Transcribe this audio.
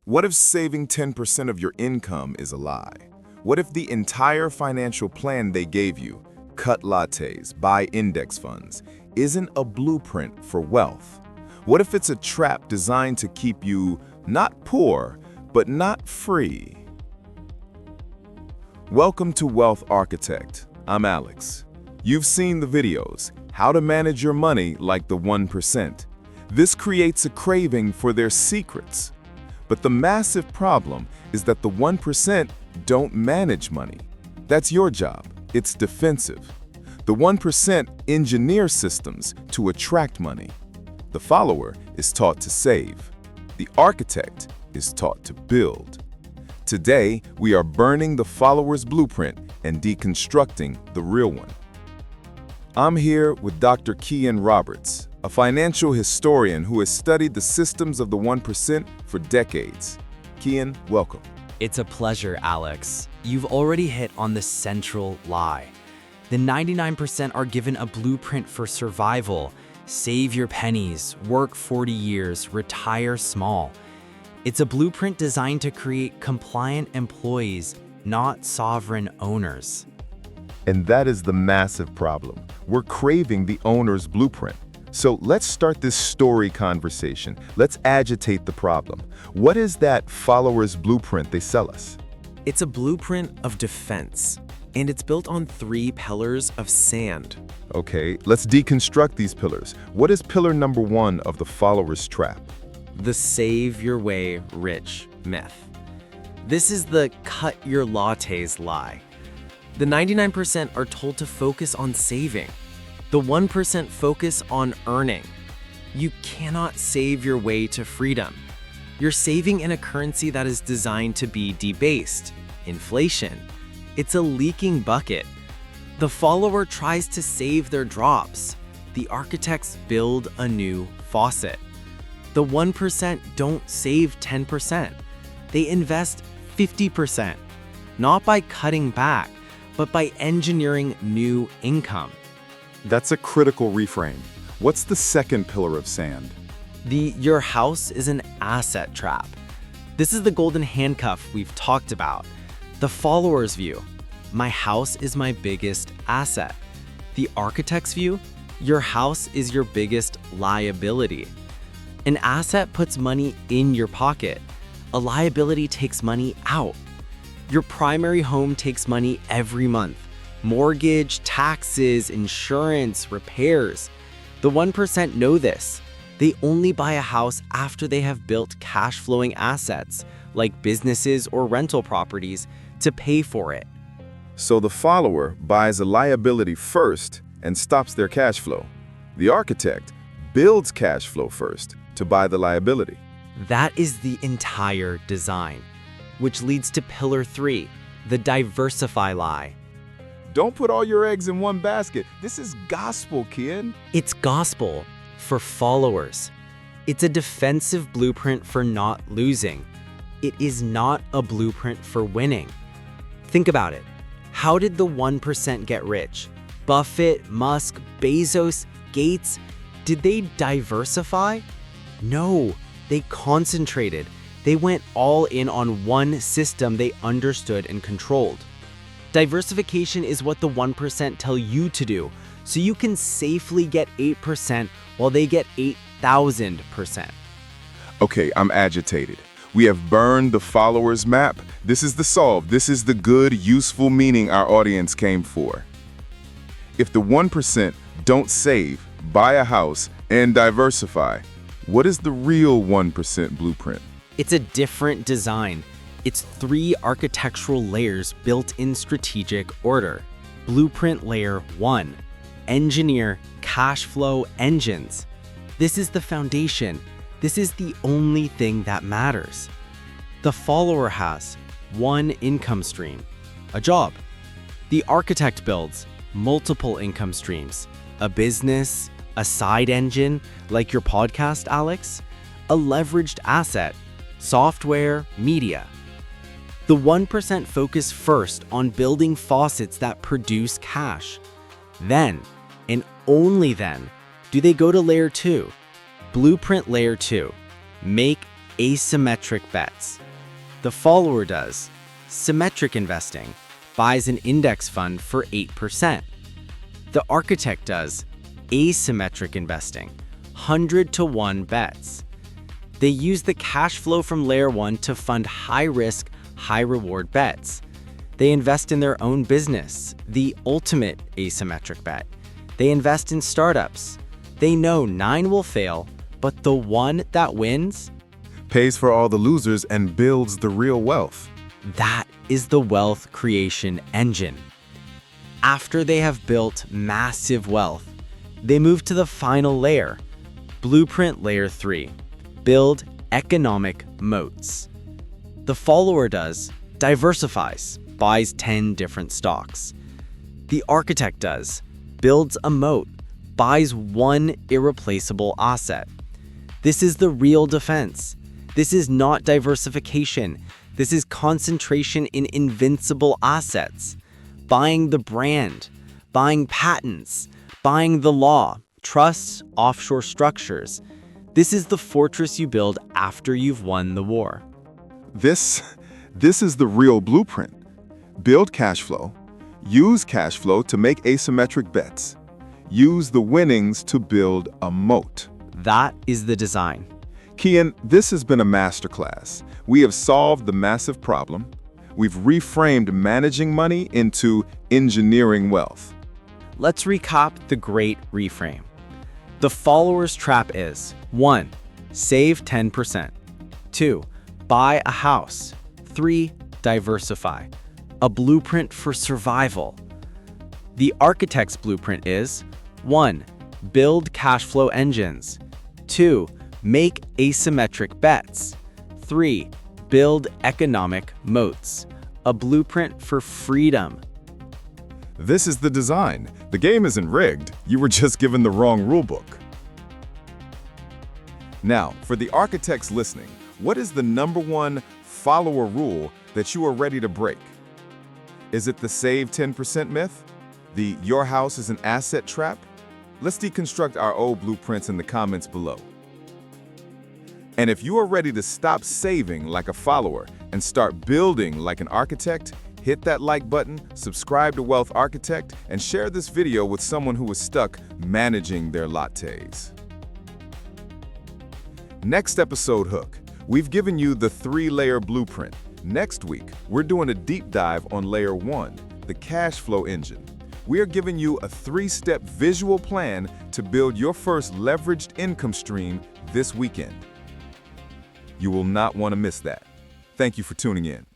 What if saving 10% of your income is a lie? What if the entire financial plan they gave you, cut lattes, buy index funds, isn't a blueprint for wealth? What if it's a trap designed to keep you not poor, but not free? Welcome to Wealth Architect. I'm Alex. You've seen the videos, how to manage your money like the 1%. This creates a craving for their secrets. But the massive problem is that the 1% don't manage money. That's your job. It's defensive. The 1% engineer systems to attract money. The follower is taught to save. The architect is taught to build. Today, we are burning the follower's blueprint and deconstructing the real one. I'm here with Dr. Kian Roberts, a financial historian who has studied the systems of the 1% for decades. Kian, welcome. It's a pleasure, Alex. You've already hit on the central lie. The 99% are given a blueprint for survival. Save your pennies, work 40 years, retire small. It's a blueprint designed to create compliant employees, not sovereign owners. And that is the massive problem. We're craving the owner's blueprint. So let's start this story conversation. Let's agitate the problem. What is that follower's blueprint they sell us? It's a blueprint of defense, and it's built on 3 pillars of sand. Okay, let's deconstruct these pillars. What is pillar number 1 of the follower's trap? The save your way rich myth. This is the cut your lattes lie. The 99% are told to focus on saving. The 1% focus on earning. You cannot save your way to freedom. You're saving in a currency that is designed to be debased, inflation. It's a leaking bucket. The follower tries to save their drops. The architects build a new faucet. The 1% don't save 10%. They invest 50%, not by cutting back, but by engineering new income. That's a critical reframe. What's the second pillar of sand? Your house is an asset trap. This is the golden handcuff we've talked about. The follower's view, my house is my biggest asset. The architect's view, your house is your biggest liability. An asset puts money in your pocket. A liability takes money out. Your primary home takes money every month. Mortgage, taxes, insurance, repairs. The 1% know this. They only buy a house after they have built cash flowing assets, like businesses or rental properties, to pay for it. So the follower buys a liability first and stops their cash flow. The architect builds cash flow first to buy the liability. That is the entire design, which leads to pillar 3, the diversify lie. Don't put all your eggs in one basket. This is gospel, kid. It's gospel for followers. It's a defensive blueprint for not losing. It is not a blueprint for winning. Think about it. How did the 1% get rich? Buffett, Musk, Bezos, Gates, did they diversify? No, they concentrated. They went all in on one system they understood and controlled. Diversification is what the 1% tell you to do, so you can safely get 8% while they get 8,000%. Okay, I'm agitated. We have burned the follower's map. This is the solve. This is the good, useful meaning our audience came for. If the 1% don't save, buy a house, and diversify, what is the real 1% blueprint? It's a different design. It's 3 architectural layers built in strategic order. Blueprint layer 1, engineer cash flow engines. This is the foundation. This is the only thing that matters. The follower has 1 income stream, a job. The architect builds multiple income streams, a business, a side engine, like your podcast, Alex, a leveraged asset, software, media. The 1% focus first on building faucets that produce cash. Then, and only then, do they go to layer 2, blueprint layer 2, make asymmetric bets. The follower does symmetric investing, buys an index fund for 8%. The architect does asymmetric investing, 100-to-1 bets. They use the cash flow from layer 1 to fund high-risk, high-reward bets. They invest in their own business, the ultimate asymmetric bet. They invest in startups. They know 9 will fail, but the one that wins, Pays for all the losers and builds the real wealth. that is the wealth creation engine. After they have built massive wealth, they move to the final layer, blueprint layer 3, build economic moats. The follower does diversifies, buys 10 different stocks. The architect does builds a moat, buys one irreplaceable asset. This is the real defense. This is not diversification. This is concentration in invincible assets. Buying the brand, buying patents, buying the law, trusts, offshore structures. This is the fortress you build after you've won the war. This is the real blueprint. Build cash flow. Use cash flow to make asymmetric bets. Use the winnings to build a moat. That is the design. Kian, this has been a masterclass. We have solved the massive problem. We've reframed managing money into engineering wealth. Let's recap the great reframe. The follower's trap is 1. Save 10%. 2. Buy a house. 3. Diversify. A blueprint for survival. The architect's blueprint is 1. Build cash flow engines. 2. Make asymmetric bets. 3. Build economic moats. A blueprint for freedom. This is the design. The game isn't rigged. You were just given the wrong rulebook. Now, for the architects listening, what is the #1 follower rule that you are ready to break? Is it the save 10% myth? The your house is an asset trap? Let's deconstruct our old blueprints in the comments below. And if you are ready to stop saving like a follower and start building like an architect, hit that like button, subscribe to Wealth Architect, and share this video with someone who is stuck managing their lattes. Next episode hook, we've given you the 3-layer blueprint. Next week, we're doing a deep dive on layer 1, the cash flow engine. We are giving you a 3-step visual plan to build your first leveraged income stream this weekend. You will not want to miss that. Thank you for tuning in.